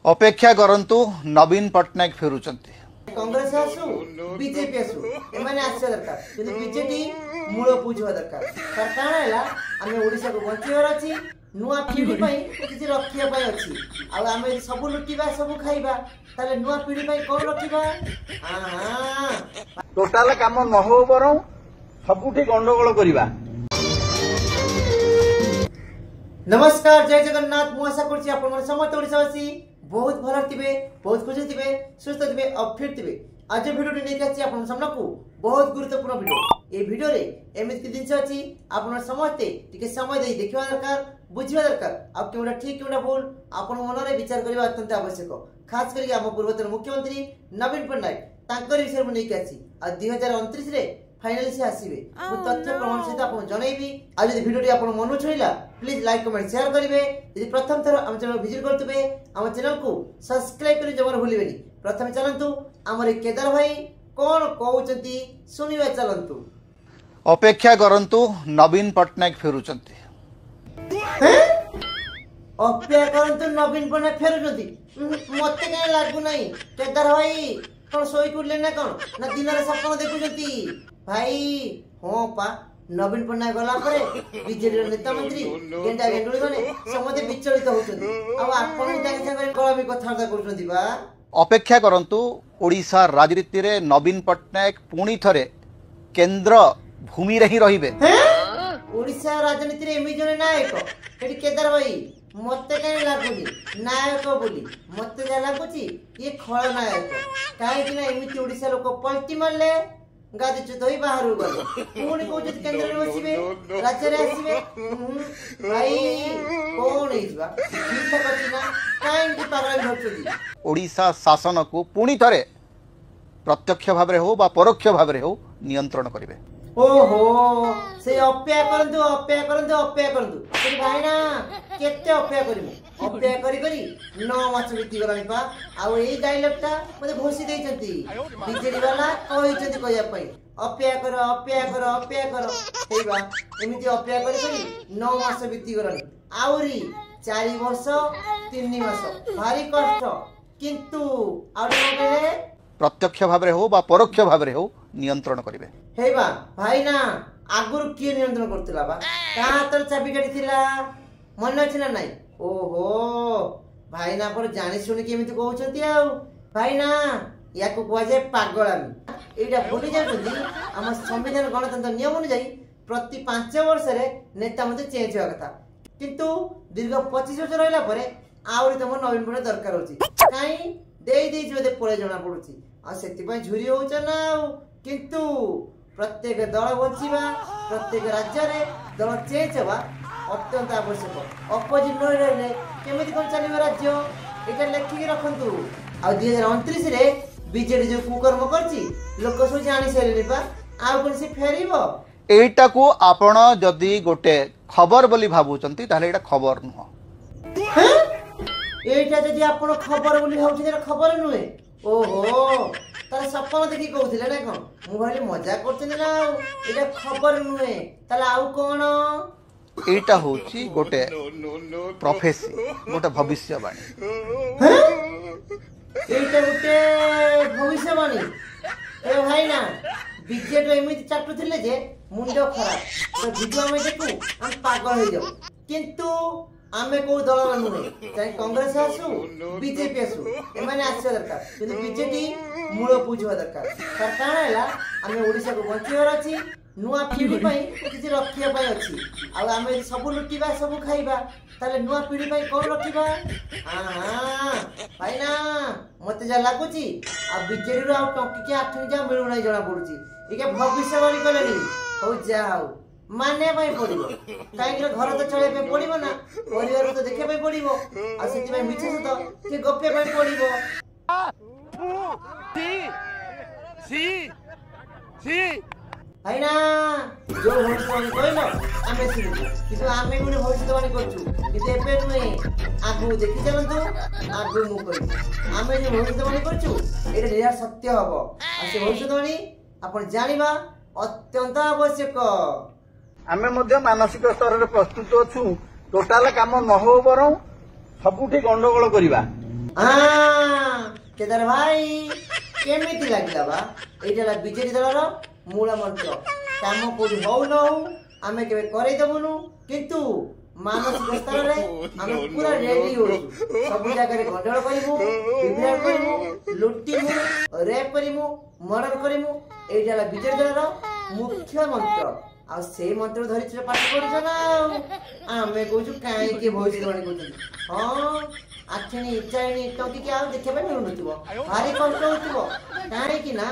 अपेक्षा करंतु नवीन पट्टनायक फेरुचंती कांग्रेस आसु बीजेपी आसु एमाने आसे दरकार किंतु बीजेपी मूल बुझवा दरकार सरकार हैला आमे ओडिसा को बंचिବାର अछि नुआ पीढ़ी पई किछि रखिया पई अछि आ आमे सब लुटिबा सब खाइबा ताले नुआ पीढ़ी पई कोन रखिबा टोटाल काम न हो बरं सबुठी गंडगोल करिबा। नमस्कार जय जगन्नाथ मु आशा करछि आपन मन समस्त ओडिसावासी बहुत भल थिबे बहुत खुशी थिबे सुस्थ थिबे और फिट थिबे। आज वीडियो नै आछि आपन सामना को बहुत गुरुत्वपूर्ण वीडियो। ए वीडियो रे एमित कि दिन अछि आपन समस्ते टिके समय देई देखिबा दरकार बुझिबा दरकार आ केउडा ठीक केउडा भूल आपन मन रे विचार करबा अत्यंत आवश्यक। खास करी हम पूर्वतन मुख्यमंत्री नवीन पट्टनायक तांकर विषय में नै आछि आ 2029 रे फाइनली से आसीबे मु तथ्य प्रमाण सहित आपन जणैबी। आ यदि वीडियो टी आपन मन छुइला प्लीज लाइक कमेंट शेयर करिवे। यदि प्रथम थर हम चैनल विजिट करतबे हम चैनल को सब्सक्राइब करि जमर भूलिबेनी। प्रथम चलंतु हमर केदार भाई कोन कहउचंती सुनिबा चलंतु। अपेक्षा करंतु नवीन पट्टनायक फेरुचंती अपेक्षा करंतु नवीन पट्टनायक फेरुचंती मते के लागु नाही। केदार भाई कोन सोई कुले ना कोन ना दिन रे सपन देखुचंती भाई हो पा नवीन पट्टनायक गला परे बीजेपी नेता मंत्री गेंडा गेंडुली माने समते विचलित होउछन्ती आ आपन ताके संगे कलामी कथार्ता करूछन्ती बा। अपेक्षा करंतु ओडिशा राजनीति रे नवीन पट्टनायक पुणी थरे केंद्र भूमि रे ही रहिबे। ओडिशा राजनीति रे एमि जने नायक एटी केदार भाई मते काई लागुनी नायक बोली मते जा लागुची ये खळ नायक काहे कि ना एमिति ओडिशा लोक पलटी मारले गादी चुतोई बाहर गले पुणी कहउछ केंद्र रे बसिबे राज्य रे आसीबे भाई कोन हिजबा ठीक ठाक अछि ना काहे कि पागल भटुदी। ओडिशा शासन को पुणी थरे प्रत्यक्ष भाव रे हो बा परोक्ष भाव रे हो नियंत्रण करिवे। ओहो से अपेक्षा करंतु अपेक्षा करंतु अपेक्षा करंतु से भाई ना केते अपेक्षा करिमु अपेक्षा करी करी 9 मास बीती गलानी पा आ एई डायलॉग ता मते घोषी देइचंती बीजेडी वाला कहिचंती कहिया पई अपेक्षा करो अपेक्षा करो अपेक्षा करो हेइबा एमिति अपेक्षा करी करी 9 मास बीती गलानी आउरी 4 वर्ष 3 मास भारी कष्ट किंतु आउरे प्रत्यक्ष भाव रे हो बा परोक्ष भाव रे हो नियंत्रण करिवे। हेबा भाई ना आगुरु किए नियंत्रण करतिला बा का तर चाबी काटी थिला मन अछि ना नाही। ओहो भाई ना पर जानि सुनि केमिति कहउछंती आ भाई ना याको कोआ जे पागलामी एटा भूली जाउछंती हम संविधान गणतंत्र नियम अनुसार प्रति 5 वर्ष रे नेता मते चेंज होया कथा किंतु दीर्घ 25 वर्ष रहला परे आउरी तम नवीन पड़े दरकार होची काई देई देई जदे पळे जणा पडुची आ सेति पय झुरी होउछ ना किंतु प्रत्येक दल बचिबा प्रत्येक राज्य रे दल चेंज होबा अत्यंत आवश्यक। अपोजिट न रहले केमिति कोन चलिबा राज्य एटा लेखि रखंतु आ 2029 रे बीजेडी जो कुकर्म करची लोक सो जानि सेले बा आ कोन से फेरिबो एटा को आपण जदी गोटे खबर बोली भाबुचंती ताले एटा खबर नुह एटा जदी आपण खबर बोली भाबुची एटा खबर नुहे। ओहो ताले सपन देखि कहउथिले ना कोन मु भाली मजाक करछनी ना एटा खबर नुहे ताले आउ कोन एटा होची गोटे प्रोफेसी गोटे भविष्यवाणी एटा गोटे भविष्यवाणी ए भाई ना बीजेपी एमिति चाटु थिले जे मुंडो खराब तो वीडियो में देखू हम पागल हो जाऊ किंतु आमे को दल नुहे चाहे कांग्रेस आसु बीजेपी आसु एमाने आसे दरकार किंतु बीजेपी मूल बुझवा दरकार सरकार हैला आमे ओडिसा को बंचिବାର अछि नुआ पीढ़ी पई किछि रखिया पई अछि आ आमे सब लुटिबा सब खाइबा ताले नुआ पीढ़ी पई कोन रखिबा भाई ना मते जा लागुची आ बीजेडी रो आ टंकी के आठनी जा मिलु नै जणा पडुची एके भविष्यवाणी कलेनी हो जाऊ माने भाई पड़िबो काहे कि घर तो चले पे पड़िबो ना परिवार तो देखे पे पड़िबो आ सेति भाई मिछ तो के गप्पे पे पड़िबो सी भाई ना जो भविष्यवाणी कहलो आमे सुनि किंतु आमे गुने भविष्यवाणी करछु किंतु एपे नुहे आगु देखि चलंतु आगु मु कहि आमे जे भविष्यवाणी करछु एटा निरा सत्य हबो आ से भविष्यवाणी आपण जानिबा अत्यंत आवश्यक। आमे मध्य मानसिक स्तर रे प्रस्तुत अछु टोटाल काम न हो बरं सबुठी गंडगोल करिबा। केदार भाई केमिति लागला बा एटा बीजेपी दलर मूल मंत्र काम कोडी हो न हो आमे केबे करै दबनु किंतु मानसिक स्तर रे आमे पूरा रेडी हो सब जगह रे गंडल करिमु विभ्राट करिमु लुटिमु रेप करिमु मर्डर करिमु एटा बीजेपी दलर मुख्य मंत्र आ से मंत्र धरि छ पाठ करछ ना आमे कहू काई के भविष्यवाणी करछ हां आखिनी इचाइनी टंकी के आउ देखे पे मिलुनथिबो भारी कष्ट होथिबो काई कि ना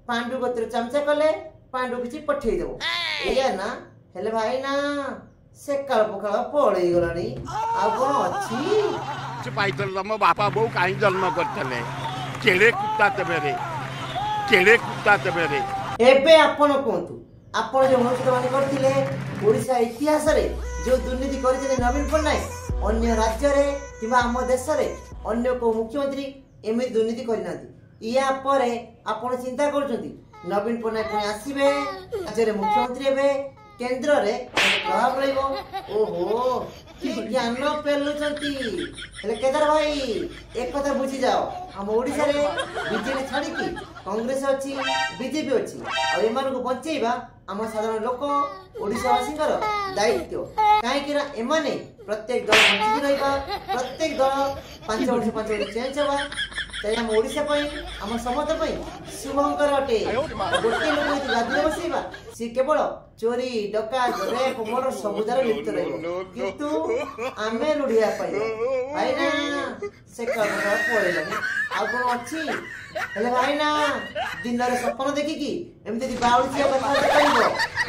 पांडु गोत्र चमचा कले पांडु किछि पठेई देबो एया ना हेले भाई ना से काल पखाल पळेई गलानी आ कोन अछि से पाइतल तम बापा बो काई जन्म करथले केड़े कुत्ता तबेरे केड़े कुत्ता तबेरे एबे आपण कोंतु आपण जो भविष्यवाणी करथिले ओडिसा इतिहास रे जो दुर्नीति करिसे नवीन पटनायक अन्य राज्य रे किबा हम देश रे अन्य को मुख्यमंत्री एमे दुर्नीति करिनांती या परे आपण चिंता करछंती नवीन पटनायक आसीबे राज्य रे मुख्यमंत्री हेबे केंद्र रे प्रभाव रहइबो ओहो कि ज्ञान पेलुचंती हेले केदार भाई एक कथा बुझी जाओ हम ओडिसा रे बीजेपी छाड़ी की कांग्रेस अछि बीजेपी अछि आ एमान को बचेइबा हम साधारण लोक ओडिसावासीकर दायित्व काहे कि एमाने प्रत्येक दल बंचित रहइबा प्रत्येक दल 5 वर्ष चेंज होबा ताई हम ओडिसा पई हम समस्त पई शुभंकर अटे गोटे लोक गादी बसैबा सी केवल चोरी डकायत रेप मर्डर सबुदार लिप्त रहइबो किंतु आमे रुढिया पाइबा भाई ना से कबरा पळेलानी आ कोन अछि हेले भाई ना दिन रे सपन देखि की एमति बाउळिया कथा करिवो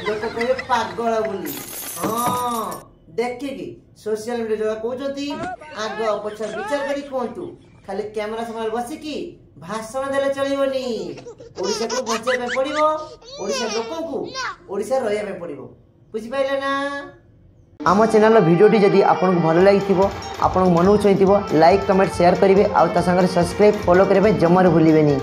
लोक कहे पागल बोली हां देखि की सोशल मीडिया जो कहउजती आग पछ विचार करी कोंतु खाली कैमरा सामने बसी की भाषण देले चलिबोनी ओडिसा को बचे पे पड़िबो ओडिसा लोक को ओडिसा रहया पे पड़िबो बुझि पाइले ना आम चैनल भिडियोटी जदि आपन को भल लागिथिबो आपन मन चाहिथिबो लाइक कमेंट शेयर करिवे आ ता संगे सब्सक्राइब फॉलो करिवे जमर भूलिबेनी।